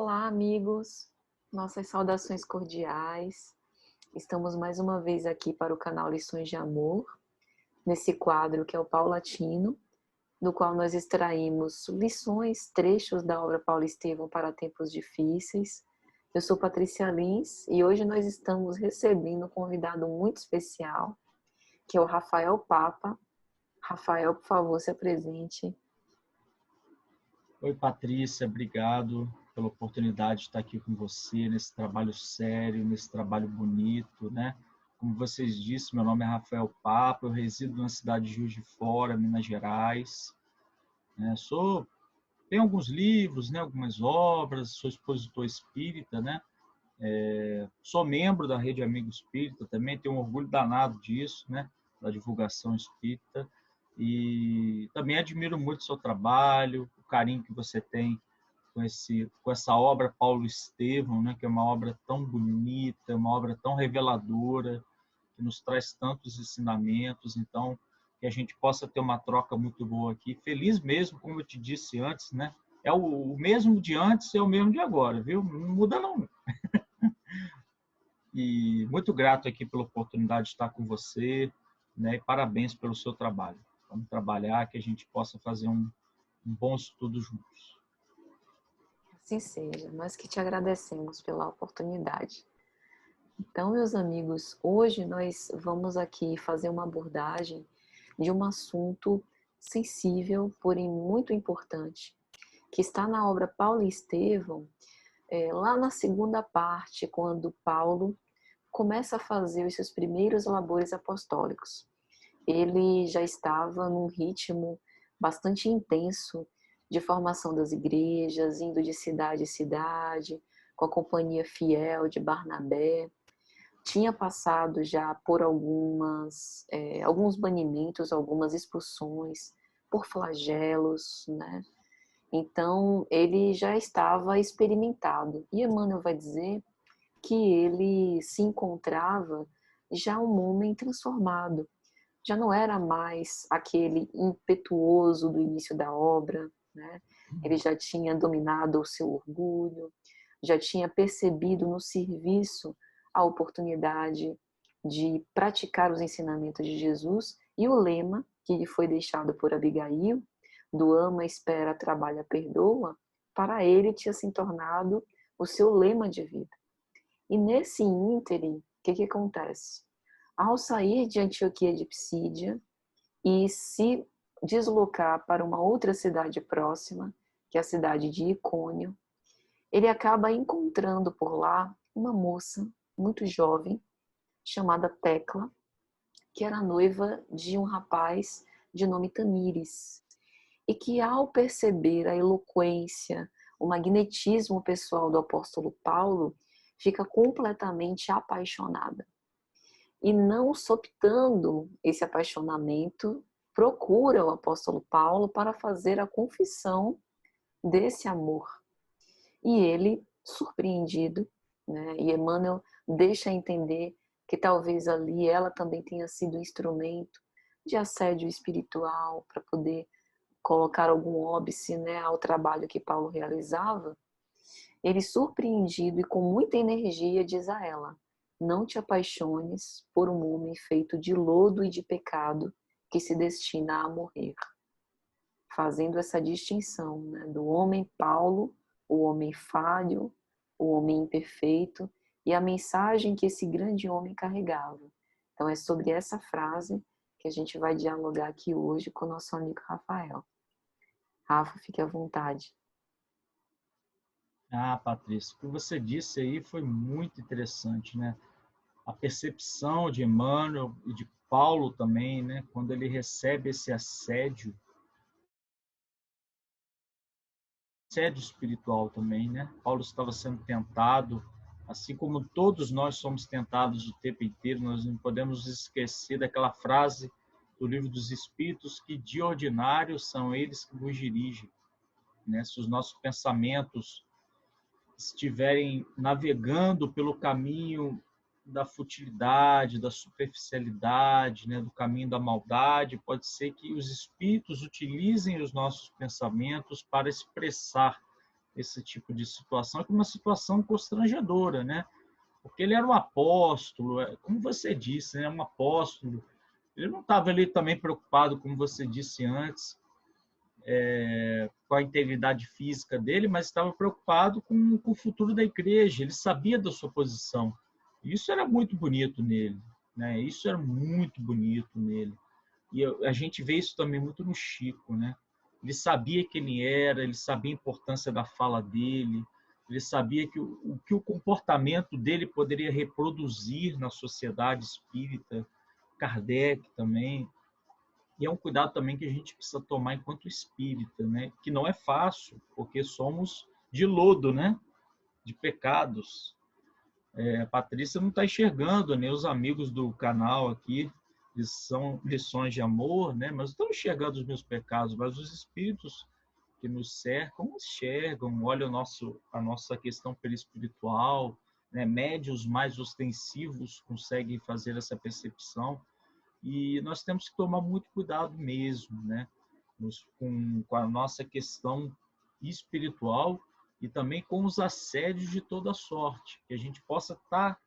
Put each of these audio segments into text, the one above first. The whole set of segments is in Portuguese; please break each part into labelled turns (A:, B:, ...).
A: Olá, amigos. Nossas saudações cordiais. Estamos mais uma vez aqui para o canal Lições de Amor, nesse quadro que é o Paulatino, do qual nós extraímos lições, trechos da obra Paulo Estevão para tempos difíceis. Eu sou Patrícia Lins e hoje nós estamos recebendo um convidado muito especial, que é o Rafael Papa. Rafael, por favor, se apresente.
B: Oi, Patrícia, obrigado pela oportunidade de estar aqui com você nesse trabalho sério, nesse trabalho bonito, né? Como vocês disseram, meu nome é Rafael Papa, eu resido na cidade de Juiz de Fora, Minas Gerais. Né? Tenho alguns livros, né? Algumas obras, sou expositor espírita, né? Sou membro da Rede Amigo Espírita também, tenho um orgulho danado disso, né? Da divulgação espírita. E também admiro muito o seu trabalho, o carinho que você tem com essa obra Paulo Estevão, né, que é uma obra tão bonita, uma obra tão reveladora, que nos traz tantos ensinamentos. Então, que a gente possa ter uma troca muito boa aqui. Feliz mesmo, como eu te disse antes, né? É o mesmo de antes, é o mesmo de agora, viu? Não muda não. E muito grato aqui pela oportunidade de estar com você, né? E parabéns pelo seu trabalho. Vamos trabalhar, que a gente possa fazer um bom estudo juntos.
A: Assim seja, nós que te agradecemos pela oportunidade. Então, meus amigos, hoje nós vamos aqui fazer uma abordagem de um assunto sensível, porém muito importante, que está na obra Paulo e Estevão, lá na segunda parte, quando Paulo começa a fazer os seus primeiros labores apostólicos. Ele já estava num ritmo bastante intenso de formação das igrejas, indo de cidade em cidade, com a companhia fiel de Barnabé. Tinha passado já por alguns banimentos, algumas expulsões, por flagelos, né? Então, ele já estava experimentado. E Emmanuel vai dizer que ele se encontrava já um homem transformado. Já não era mais aquele impetuoso do início da obra, né? Ele já tinha dominado o seu orgulho, já tinha percebido no serviço a oportunidade de praticar os ensinamentos de Jesus, e o lema que lhe foi deixado por Abigail, do ama, espera, trabalha, perdoa, para ele tinha se tornado o seu lema de vida. E nesse ínterim, o que acontece? Ao sair de Antioquia de Psídia e se deslocar para uma outra cidade próxima, que é a cidade de Icônio, ele acaba encontrando por lá uma moça muito jovem, chamada Tecla, que era noiva de um rapaz de nome Tamires, e que ao perceber a eloquência, o magnetismo pessoal do apóstolo Paulo, fica completamente apaixonada. E não soptando esse apaixonamento, procura o apóstolo Paulo para fazer a confissão desse amor. E ele, surpreendido, né, e Emmanuel deixa entender que talvez ali ela também tenha sido um instrumento de assédio espiritual para poder colocar algum óbice, né, ao trabalho que Paulo realizava. Ele, surpreendido e com muita energia, diz a ela: não te apaixones por um homem feito de lodo e de pecado que se destina a morrer. Fazendo essa distinção, né, do homem Paulo, o homem falho, o homem imperfeito, e a mensagem que esse grande homem carregava. Então é sobre essa frase que a gente vai dialogar aqui hoje com o nosso amigo Rafael. Rafa, fique à vontade.
B: Ah, Patrícia, o que você disse aí foi muito interessante, né? A percepção de Emmanuel e de Paulo também, né? Quando ele recebe esse assédio espiritual também, né? Paulo estava sendo tentado, assim como todos nós somos tentados o tempo inteiro. Nós não podemos esquecer daquela frase do Livro dos Espíritos, que de ordinário são eles que nos dirigem, né? Se os nossos pensamentos estiverem navegando pelo caminho da futilidade, da superficialidade, né, do caminho da maldade, pode ser que os espíritos utilizem os nossos pensamentos para expressar esse tipo de situação, que é uma situação constrangedora, né? Porque ele era um apóstolo, como você disse, né? Um apóstolo. Ele não estava ali também preocupado, como você disse antes, com a integridade física dele, mas estava preocupado com o futuro da igreja. Ele sabia da sua posição. E isso era muito bonito nele, né? Isso era muito bonito nele. E a gente vê isso também muito no Chico, né? Ele sabia quem ele era, ele sabia a importância da fala dele, ele sabia que o comportamento dele poderia reproduzir na sociedade espírita, Kardec também. E é um cuidado também que a gente precisa tomar enquanto espírita, né? Que não é fácil, porque somos de lodo, né? De pecados. A Patrícia não está enxergando, nem os amigos do canal aqui, eles são lições de amor, né? Mas estão enxergando os meus pecados, mas os espíritos que nos cercam enxergam, olham a nossa questão perispiritual, né? Médios mais ostensivos conseguem fazer essa percepção. E nós temos que tomar muito cuidado mesmo, né? Com a nossa questão espiritual e também com os assédios de toda sorte, que a gente possa estar.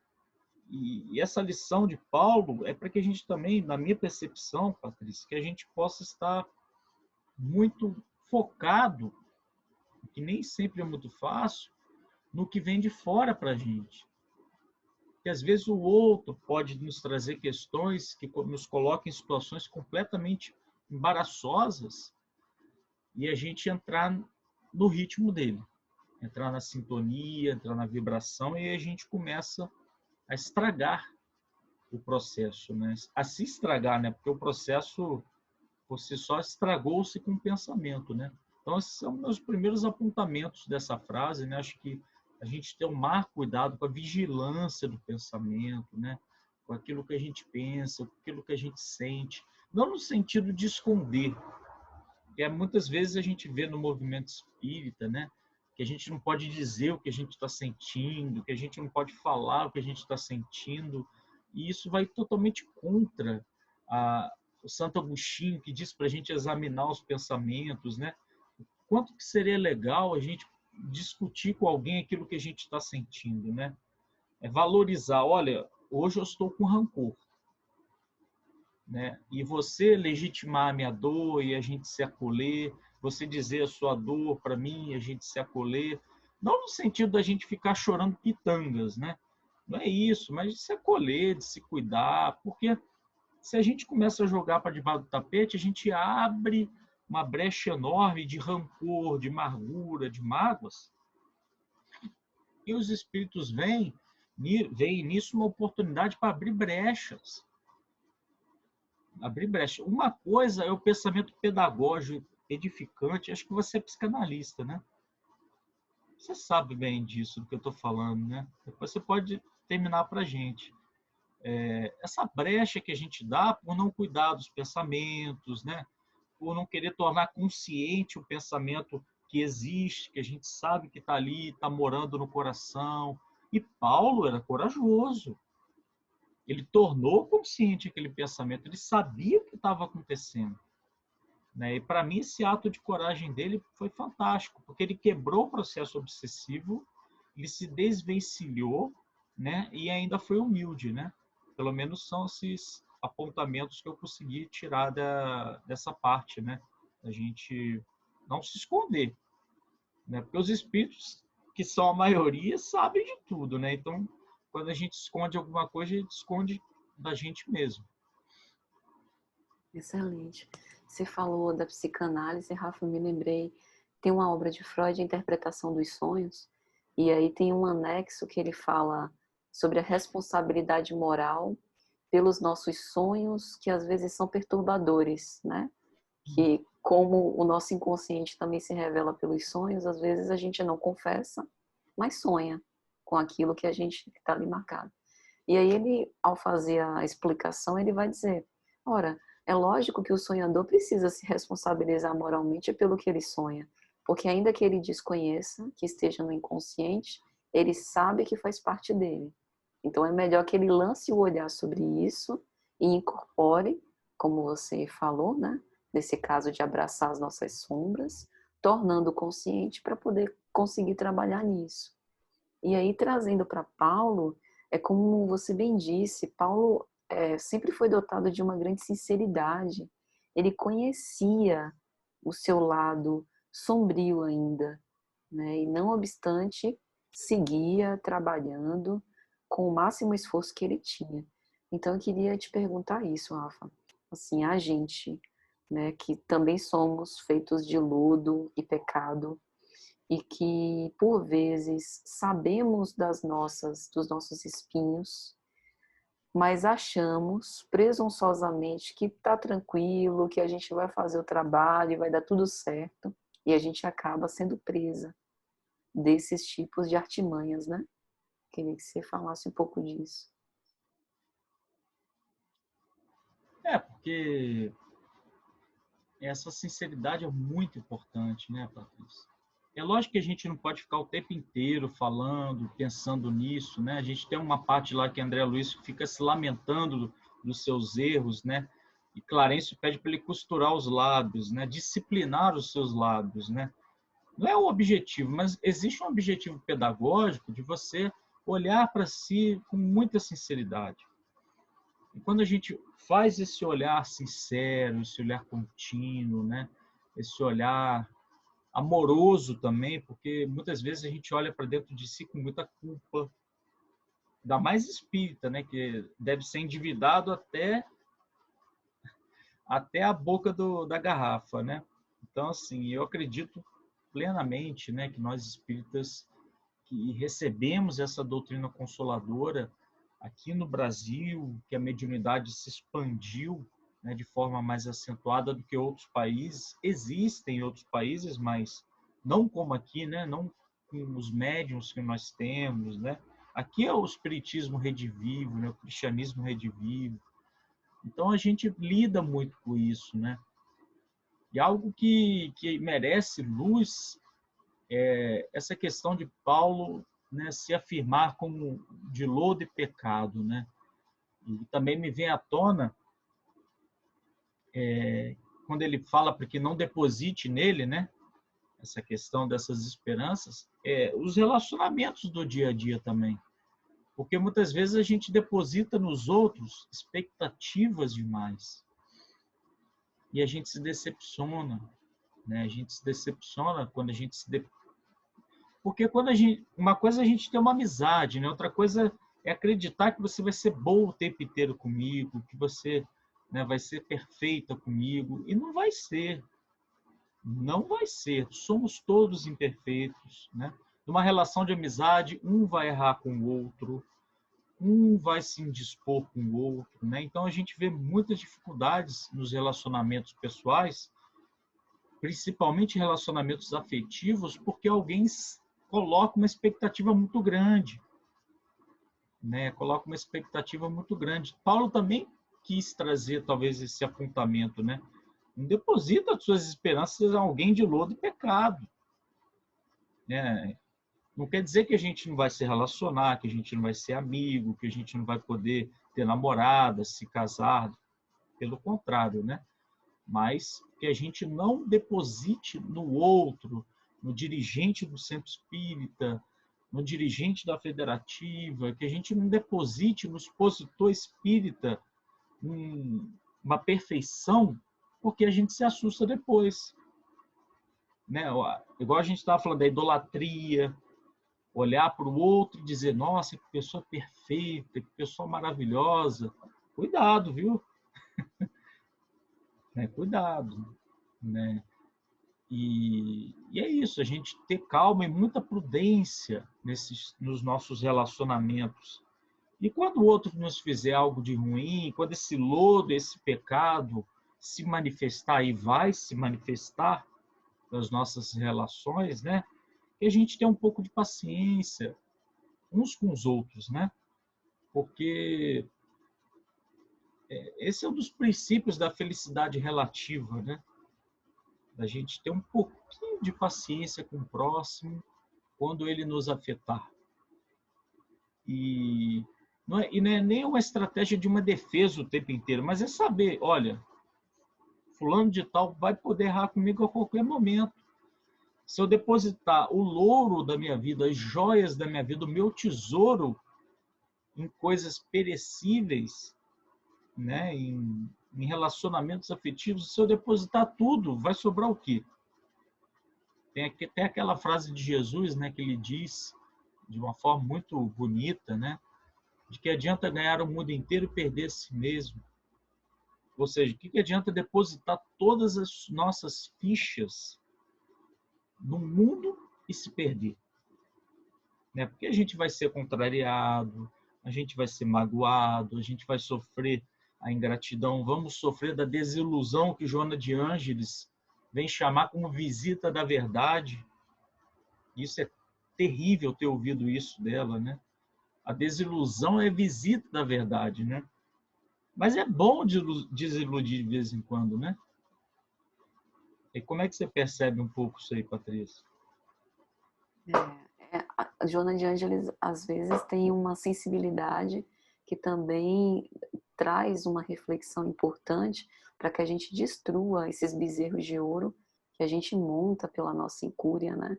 B: E essa lição de Paulo é para que a gente também, na minha percepção, Patrícia, que a gente possa estar muito focado, que nem sempre é muito fácil, no que vem de fora para a gente. Que às vezes o outro pode nos trazer questões que nos colocam em situações completamente embaraçosas e a gente entrar no ritmo dele, entrar na sintonia, entrar na vibração e a gente começa a estragar o processo, né? A se estragar, né? Porque o processo por si só estragou-se com o pensamento, né? Então esses são meus primeiros apontamentos dessa frase, né? Acho que a gente tem um maior cuidado com a vigilância do pensamento, né? Com aquilo que a gente pensa, com aquilo que a gente sente, não no sentido de esconder, que muitas vezes a gente vê no movimento espírita, né? Que a gente não pode dizer o que a gente está sentindo, que a gente não pode falar o que a gente está sentindo, e isso vai totalmente contra o Santo Agostinho, que diz para a gente examinar os pensamentos, né? Quanto que seria legal a gente discutir com alguém aquilo que a gente está sentindo, né? É valorizar, olha, hoje eu estou com rancor, né? E você legitimar a minha dor e a gente se acolher, você dizer a sua dor para mim e a gente se acolher, não no sentido da gente ficar chorando pitangas, né? Não é isso, mas de se acolher, de se cuidar, porque se a gente começa a jogar para debaixo do tapete, a gente abre uma brecha enorme de rancor, de amargura, de mágoas, e os espíritos veem nisso uma oportunidade para abrir brechas. Abrir brecha. Uma coisa é o pensamento pedagógico, edificante. Acho que você é psicanalista, né? Você sabe bem disso do que eu estou falando, né? Depois você pode terminar para a gente. Essa brecha que a gente dá por não cuidar dos pensamentos, né? Por não querer tornar consciente o pensamento que existe, que a gente sabe que está ali, está morando no coração. E Paulo era corajoso. Ele tornou consciente aquele pensamento, ele sabia o que estava acontecendo. Né? E para mim esse ato de coragem dele foi fantástico, porque ele quebrou o processo obsessivo, ele se desvencilhou, né? E ainda foi humilde, né? Pelo menos são esses apontamentos que eu consegui tirar dessa parte, né? A gente não se esconder, né? Porque os espíritos, que são a maioria, sabem de tudo, né? Então, quando a gente esconde alguma coisa, a gente esconde da gente mesmo.
A: Excelente. Você falou da psicanálise, Rafa, eu me lembrei, tem uma obra de Freud, A Interpretação dos Sonhos, e aí tem um anexo que ele fala sobre a responsabilidade moral pelos nossos sonhos, que às vezes são perturbadores, né? Que como o nosso inconsciente também se revela pelos sonhos, às vezes a gente não confessa, mas sonha com aquilo que a gente está ali marcado. E aí ele, ao fazer a explicação, ele vai dizer, ora, é lógico que o sonhador precisa se responsabilizar moralmente pelo que ele sonha, porque ainda que ele desconheça, que esteja no inconsciente, ele sabe que faz parte dele. Então é melhor que ele lance o olhar sobre isso e incorpore, como você falou, né? Nesse caso de abraçar as nossas sombras, tornando consciente para poder conseguir trabalhar nisso. E aí, trazendo para Paulo, é como você bem disse, Paulo sempre foi dotado de uma grande sinceridade. Ele conhecia o seu lado sombrio ainda, né? E não obstante, seguia trabalhando com o máximo esforço que ele tinha. Então, eu queria te perguntar isso, Rafa. Assim, a gente, né, que também somos feitos de lodo e pecado, e que, por vezes, sabemos dos nossos espinhos, mas achamos presunçosamente que está tranquilo, que a gente vai fazer o trabalho e vai dar tudo certo, e a gente acaba sendo presa desses tipos de artimanhas, né? Queria que você falasse um pouco disso.
B: Porque essa sinceridade é muito importante, né, Patrícia? É lógico que a gente não pode ficar o tempo inteiro falando, pensando nisso, né? A gente tem uma parte lá que André Luiz fica se lamentando dos seus erros, né? E Clarencio pede para ele costurar os lábios, né? Disciplinar os seus lábios, né? Não é o objetivo, mas existe um objetivo pedagógico de você olhar para si com muita sinceridade. E quando a gente faz esse olhar sincero, esse olhar contínuo, né? Esse olhar amoroso também, porque muitas vezes a gente olha para dentro de si com muita culpa, ainda mais espírita, né? Que deve ser endividado até a boca da garrafa, né? Então, assim, eu acredito plenamente, né, que nós espíritas que recebemos essa doutrina consoladora aqui no Brasil, que a mediunidade se expandiu, né, de forma mais acentuada do que outros países. Existem outros países, mas não como aqui, né, não com os médiuns que nós temos, né? Aqui é o espiritismo redivivo, né, o cristianismo redivivo. Então a gente lida muito com isso, né? E algo que merece luz é essa questão de Paulo, né, se afirmar como de lodo e pecado, né? E também me vem à tona quando ele fala para que não deposite nele, né? Essa questão dessas esperanças, os relacionamentos do dia a dia também. Porque muitas vezes a gente deposita nos outros expectativas demais. E a gente se decepciona, né? A gente se decepciona quando a gente porque quando uma coisa é a gente ter uma amizade, né? Outra coisa é acreditar que você vai ser bom o tempo inteiro comigo, que você, né, vai ser perfeita comigo, e não vai ser. Não vai ser. Somos todos imperfeitos, né? Numa relação de amizade, um vai errar com o outro, um vai se indispor com o outro, né? Então a gente vê muitas dificuldades nos relacionamentos pessoais, principalmente relacionamentos afetivos, porque alguém coloca uma expectativa muito grande, né? Coloca uma expectativa muito grande. Paulo também quis trazer talvez esse apontamento, né? Não deposita as suas esperanças em alguém de lodo e pecado, né? Não quer dizer que a gente não vai se relacionar, que a gente não vai ser amigo, que a gente não vai poder ter namorada, se casar, pelo contrário, né? Mas que a gente não deposite no outro, no dirigente do centro espírita, no dirigente da federativa, que a gente não deposite no expositor espírita uma perfeição, porque a gente se assusta depois, né? Igual a gente estava falando da idolatria, olhar para o outro e dizer, nossa, que pessoa perfeita, que pessoa maravilhosa. Cuidado, viu? Cuidado, né? E é isso, a gente ter calma e muita prudência nos nossos relacionamentos. E quando o outro nos fizer algo de ruim, quando esse lodo, esse pecado se manifestar, e vai se manifestar nas nossas relações, né? Que a gente tenha um pouco de paciência uns com os outros, né? Porque esse é um dos princípios da felicidade relativa, né? Da gente ter um pouquinho de paciência com o próximo quando ele nos afetar. E não é nem uma estratégia de uma defesa o tempo inteiro, mas é saber, olha, fulano de tal vai poder errar comigo a qualquer momento. Se eu depositar o louro da minha vida, as joias da minha vida, o meu tesouro em coisas perecíveis, né, em relacionamentos afetivos, se eu depositar tudo, vai sobrar o quê? Tem aquela frase de Jesus, né, que ele diz de uma forma muito bonita, né, de que adianta ganhar o mundo inteiro e perder a si mesmo. Ou seja, o que adianta depositar todas as nossas fichas no mundo e se perder? Né? Porque a gente vai ser contrariado, a gente vai ser magoado, a gente vai sofrer a ingratidão, vamos sofrer da desilusão que Joana de Ângeles vem chamar como visita da verdade. Isso é terrível ter ouvido isso dela, né? A desilusão é visita da verdade, né? Mas é bom desiludir de vez em quando, né? E como é que você percebe um pouco isso aí, Patrícia?
A: A Joana de Ângeles, às vezes, tem uma sensibilidade que também traz uma reflexão importante para que a gente destrua esses bezerros de ouro que a gente monta pela nossa incúria, né?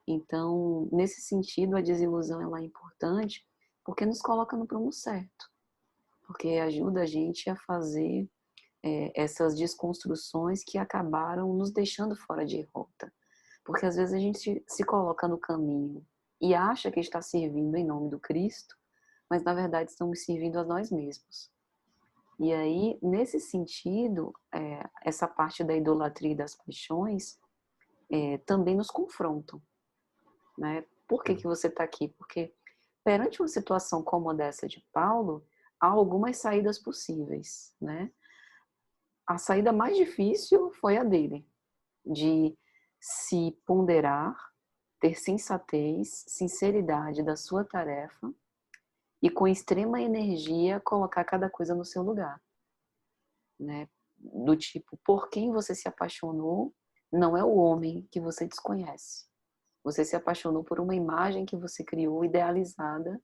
A: Então, nesse sentido, a desilusão ela é importante porque nos coloca no prumo certo, porque ajuda a gente a fazer essas desconstruções que acabaram nos deixando fora de rota. Porque às vezes a gente se coloca no caminho e acha que está servindo em nome do Cristo, mas na verdade estamos servindo a nós mesmos. E aí, nesse sentido, essa parte da idolatria e das paixões também nos confrontam. Né? Por que você está aqui? Porque perante uma situação como essa de Paulo, há algumas saídas possíveis. Né? A saída mais difícil foi a dele, de se ponderar, ter sensatez, sinceridade da sua tarefa e com extrema energia colocar cada coisa no seu lugar, né? Do tipo, por quem você se apaixonou não é o homem que você desconhece. Você se apaixonou por uma imagem que você criou, idealizada,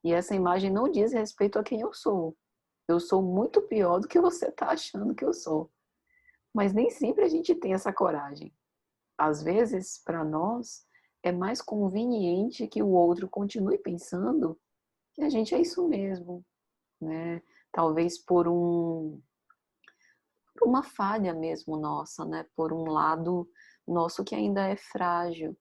A: e essa imagem não diz respeito a quem eu sou. Eu sou muito pior do que você está achando que eu sou. Mas nem sempre a gente tem essa coragem. Às vezes, para nós, é mais conveniente que o outro continue pensando que a gente é isso mesmo, né? Talvez por uma falha mesmo nossa, né? Por um lado nosso que ainda é frágil,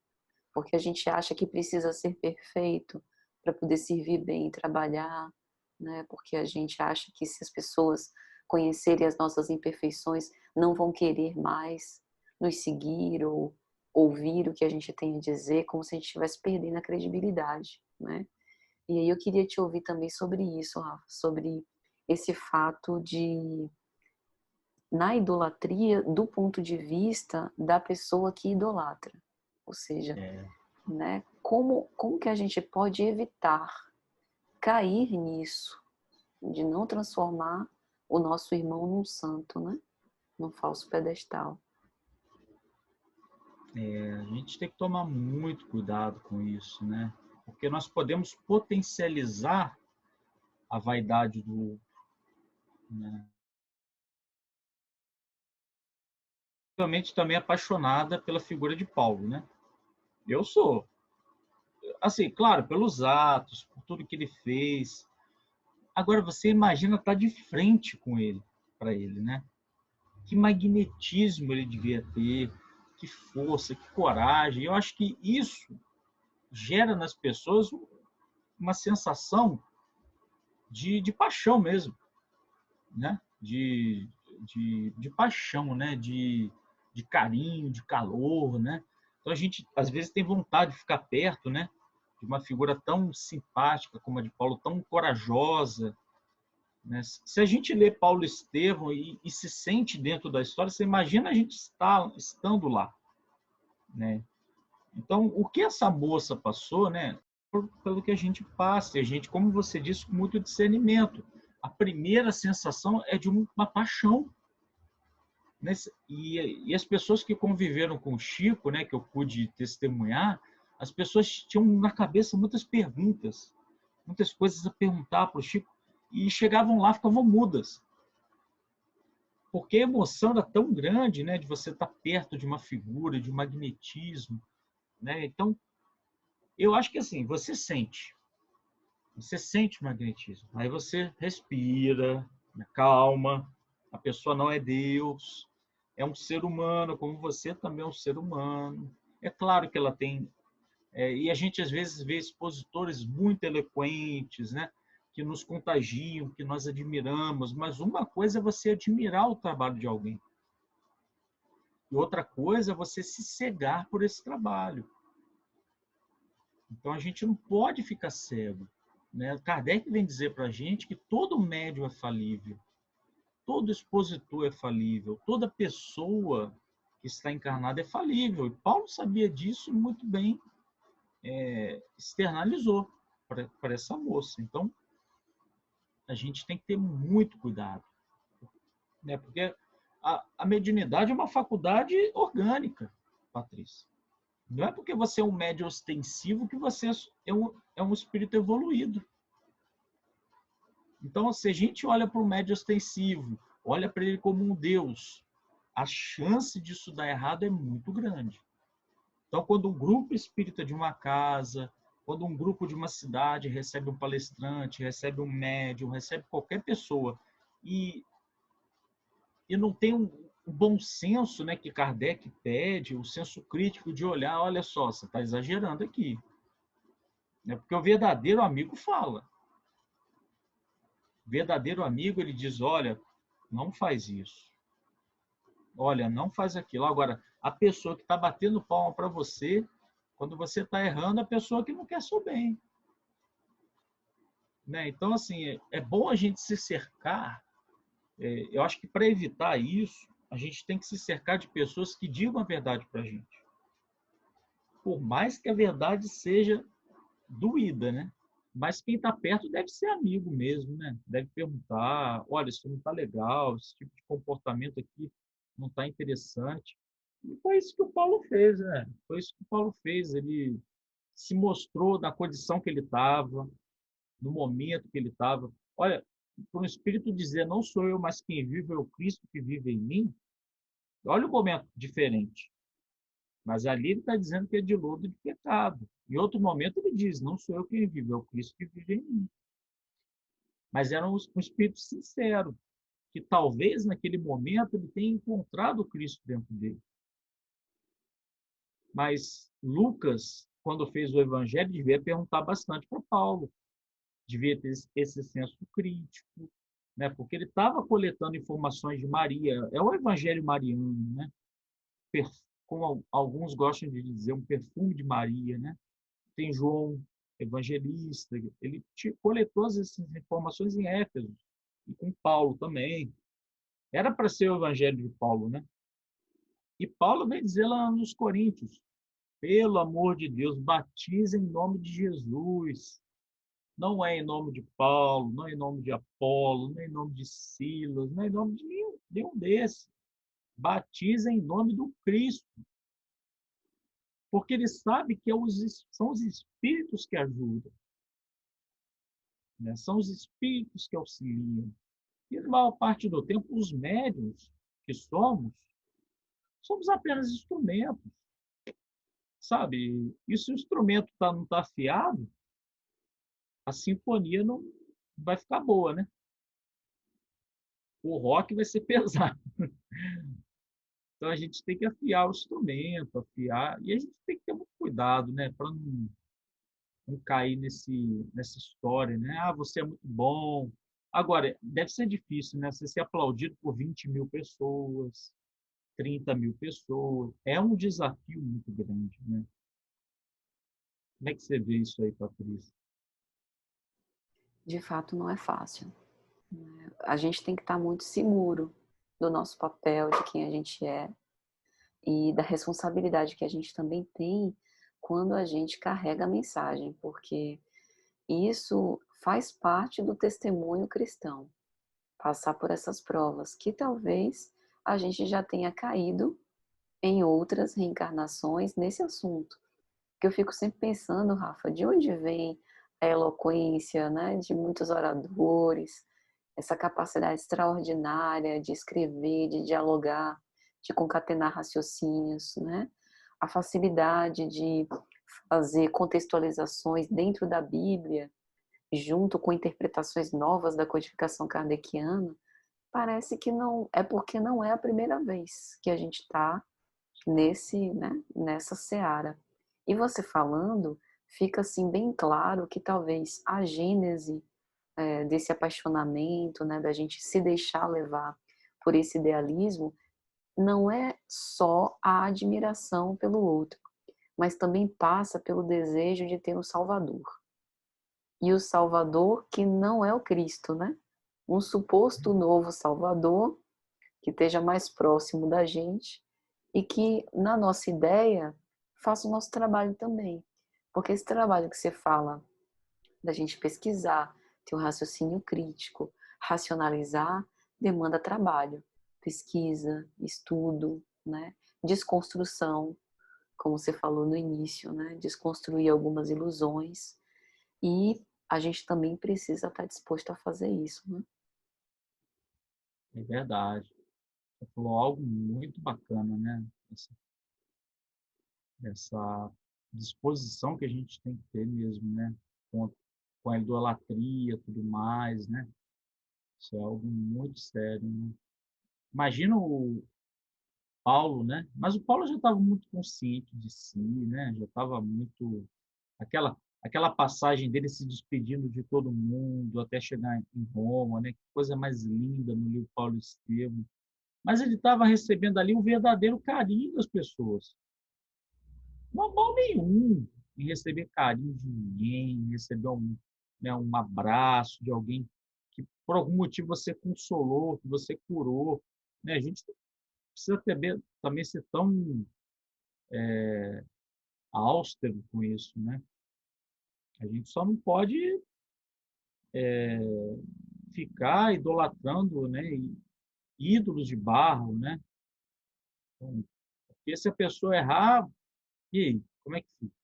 A: porque a gente acha que precisa ser perfeito para poder servir bem e trabalhar, né? Porque a gente acha que se as pessoas conhecerem as nossas imperfeições, não vão querer mais nos seguir ou ouvir o que a gente tem a dizer, como se a gente estivesse perdendo a credibilidade, né? E aí eu queria te ouvir também sobre isso, Rafa, sobre esse fato de, na idolatria, do ponto de vista da pessoa que idolatra. Ou seja, né, como que a gente pode evitar cair nisso, de não transformar o nosso irmão num santo, né? Num falso pedestal.
B: A gente tem que tomar muito cuidado com isso, né? Porque nós podemos potencializar a vaidade do outro, né? Realmente também apaixonada pela figura de Paulo, né? Eu sou, assim, claro, pelos atos, por tudo que ele fez. Agora você imagina estar de frente com ele, para ele, né? Que magnetismo ele devia ter, que força, que coragem. Eu acho que isso gera nas pessoas uma sensação de paixão mesmo, né? De paixão, né? De carinho, de calor, né? Então a gente às vezes tem vontade de ficar perto, né? De uma figura tão simpática como a de Paulo, tão corajosa, né? Se a gente lê Paulo Estevão e se sente dentro da história, você imagina a gente estando lá, né? Então, o que essa moça passou, né? Pelo que a gente passa, e a gente, como você disse, com muito discernimento. A primeira sensação é de uma paixão, né? E as pessoas que conviveram com o Chico, né, que eu pude testemunhar, as pessoas tinham na cabeça muitas perguntas, muitas coisas a perguntar para o Chico, e chegavam lá, ficavam mudas. porque a emoção era tão grande, né, de você estar perto de uma figura, de um magnetismo, né? Então, eu acho que assim, você sente o magnetismo. Aí você respira, calma. A pessoa não é Deus, é um ser humano, como você também é um ser humano. É claro que ela tem. E a gente às vezes vê expositores muito eloquentes, né? Que nos contagiam, que nós admiramos. Mas uma coisa é você admirar o trabalho de alguém. E outra coisa é você se cegar por esse trabalho. Então a gente não pode ficar cego. Né? Kardec vem dizer para a gente que todo médium é falível, todo expositor é falível, toda pessoa que está encarnada é falível. E Paulo sabia disso muito bem, externalizou para essa moça. Então a gente tem que ter muito cuidado, né? Porque a mediunidade é uma faculdade orgânica, Patrícia. Não é porque você é um médium ostensivo que você é um espírito evoluído. Então, se a gente olha para o médium ostensivo, olha para ele como um Deus, a chance disso dar errado é muito grande. Então, quando um grupo espírita de uma casa, quando um grupo de uma cidade recebe um palestrante, recebe um médium, recebe qualquer pessoa, e, e não tem um bom senso, né, que Kardec pede, o senso crítico de olhar, olha só, você está exagerando aqui. Né? Porque o verdadeiro amigo fala. O verdadeiro amigo, ele diz, olha, não faz isso. Olha, não faz aquilo. Agora, a pessoa que está batendo palma para você, quando você está errando, a pessoa que não quer seu bem. Né? Então, assim, é bom a gente se cercar. Eu acho que para evitar isso, a gente tem que se cercar de pessoas que digam a verdade para a gente. Por mais que a verdade seja doída, né? Mas quem está perto deve ser amigo mesmo, né? Deve perguntar, olha, isso não está legal, esse tipo de comportamento aqui não está interessante. E foi isso que o Paulo fez, né? Foi isso que o Paulo fez. Ele se mostrou na condição que ele estava, no momento que ele estava. Olha, para um espírito dizer, não sou eu, mas quem vive é o Cristo que vive em mim, olha o momento diferente. Mas ali ele está dizendo que é de lodo de pecado. Em outro momento ele diz, não sou eu quem vive, é o Cristo que vive em mim. Mas era um espírito sincero, que talvez naquele momento ele tenha encontrado o Cristo dentro dele. Mas Lucas, quando fez o evangelho, devia perguntar bastante para Paulo, devia ter esse senso crítico, né? Porque ele estava coletando informações de Maria. É o evangelho mariano, né? Como alguns gostam de dizer, um perfume de Maria, né? Tem João, evangelista, ele coletou essas informações em Éfeso, e com Paulo também. Era para ser o evangelho de Paulo, né? E Paulo vem dizer lá nos Coríntios, pelo amor de Deus, batiza em nome de Jesus. Não é em nome de Paulo, não é em nome de Apolo, não é em nome de Silas, não é em nome de nenhum desses. Batiza em nome do Cristo. Porque ele sabe que são os espíritos que ajudam. Né? São os espíritos que auxiliam. E na maior parte do tempo, os médiuns que somos apenas instrumentos. Sabe? E se o instrumento não está afiado, a sinfonia não vai ficar boa, né? O rock vai ser pesado. Então a gente tem que afiar o instrumento, afiar, e a gente tem que ter muito cuidado, né, para não cair nessa história, né? Ah, você é muito bom. Agora, deve ser difícil, né? Você ser aplaudido por 20 mil pessoas, 30 mil pessoas. É um desafio muito grande, né? Como é que você vê isso aí, Patrícia?
A: De fato, não é fácil. A gente tem que estar muito seguro do nosso papel, de quem a gente é e da responsabilidade que a gente também tem quando a gente carrega a mensagem, porque isso faz parte do testemunho cristão, passar por essas provas, que talvez a gente já tenha caído em outras reencarnações nesse assunto. Que eu fico sempre pensando, Rafa, de onde vem a eloquência, né, de muitos oradores essa capacidade extraordinária de escrever, de dialogar, de concatenar raciocínios, né? A facilidade de fazer contextualizações dentro da Bíblia, junto com interpretações novas da codificação kardeciana, parece que não é porque não é a primeira vez que a gente está nessa seara. E você falando, fica assim bem claro que talvez a gênese desse apaixonamento, né, da gente se deixar levar por esse idealismo, não é só a admiração pelo outro, mas também passa pelo desejo de ter um Salvador. E o Salvador que não é o Cristo, né? Um suposto novo Salvador que esteja mais próximo da gente e que, na nossa ideia, faça o nosso trabalho também. Porque esse trabalho que você fala da gente pesquisar, ter um raciocínio crítico, racionalizar, demanda trabalho, pesquisa, estudo, né? Desconstrução, como você falou no início, né? Desconstruir algumas ilusões e a gente também precisa estar disposto a fazer isso, né?
B: É verdade. Você falou algo muito bacana, né? Essa disposição que a gente tem que ter mesmo, né? Com, com a idolatria, tudo mais, né? Isso é algo muito sério, né? Imagina o Paulo, né? Mas o Paulo já estava muito consciente de si, né? Já estava muito aquela passagem dele se despedindo de todo mundo até chegar em Roma, né? Que coisa mais linda no livro Paulo e Estevão. Mas ele estava recebendo ali o verdadeiro carinho das pessoas. Não há mal nenhum em receber carinho de ninguém, em receber um abraço de alguém que por algum motivo você consolou, que você curou, né? A gente precisa também ser tão austero com isso, né? A gente só não pode ficar idolatrando, né, ídolos de barro, né? Então, porque se a pessoa errar, e aí, como é que fica?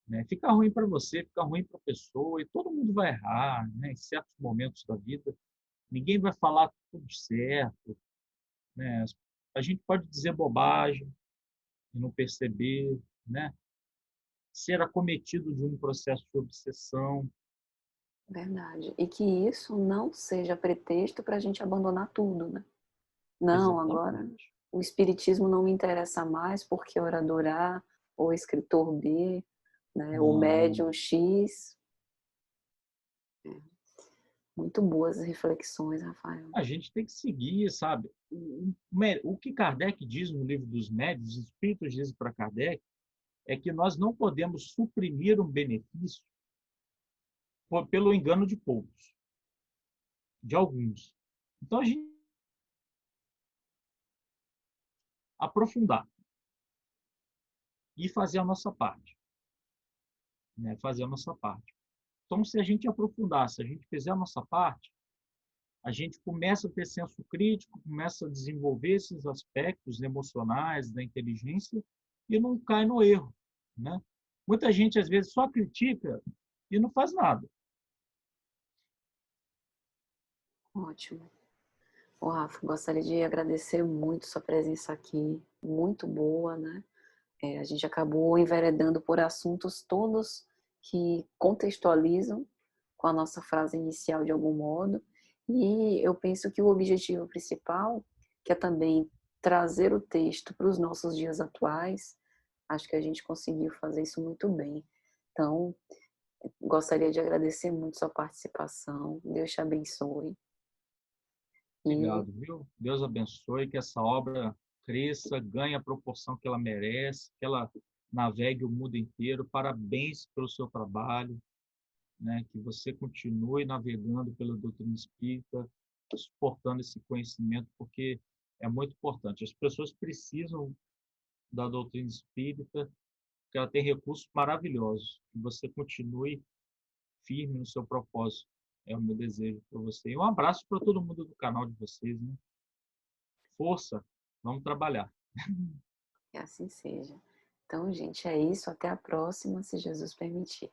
B: Né? Fica ruim para você, fica ruim para a pessoa, e todo mundo vai errar, né? Em certos momentos da vida, ninguém vai falar tudo certo, né? A gente pode dizer bobagem e não perceber, né? Ser acometido de um processo de obsessão.
A: Verdade. E que isso não seja pretexto para a gente abandonar tudo, né? Não, agora
B: Exatamente.
A: o espiritismo não me interessa mais porque orador A, ou escritor B, né, ou
B: Não,
A: médium X. Muito boas reflexões, Rafael.
B: a gente tem que seguir, sabe? O que Kardec diz no livro dos Médiuns, os Espíritos dizem para Kardec, é que nós não podemos suprimir um benefício pelo engano de poucos, de alguns. Então, a gente aprofundar e fazer a nossa parte, né? Fazer a nossa parte. Então, se a gente aprofundar, se a gente fizer a nossa parte, a gente começa a ter senso crítico, começa a desenvolver esses aspectos emocionais da inteligência e não cai no erro, né? Muita gente às vezes só critica e não faz nada.
A: Ótimo. Ô, Rafa, gostaria de agradecer muito sua presença aqui, muito boa, né? A gente acabou enveredando por assuntos todos que contextualizam com a nossa frase inicial de algum modo, e eu penso que o objetivo principal, que é também trazer o texto para os nossos dias atuais, acho que a gente conseguiu fazer isso muito bem. Então, gostaria de agradecer muito sua participação, Deus te abençoe. E
B: Obrigado, viu? Deus abençoe, que essa obra cresça, ganhe a proporção que ela merece, que ela navegue o mundo inteiro. Parabéns pelo seu trabalho, né? Que você continue navegando pela doutrina espírita, suportando esse conhecimento, porque é muito importante. As pessoas precisam da doutrina espírita, porque ela tem recursos maravilhosos. Que você continue firme no seu propósito. É o meu desejo para você. E um abraço para todo mundo do canal de vocês, né? Força, vamos trabalhar.
A: que assim seja. Então, gente, é isso. Até a próxima, se Jesus permitir.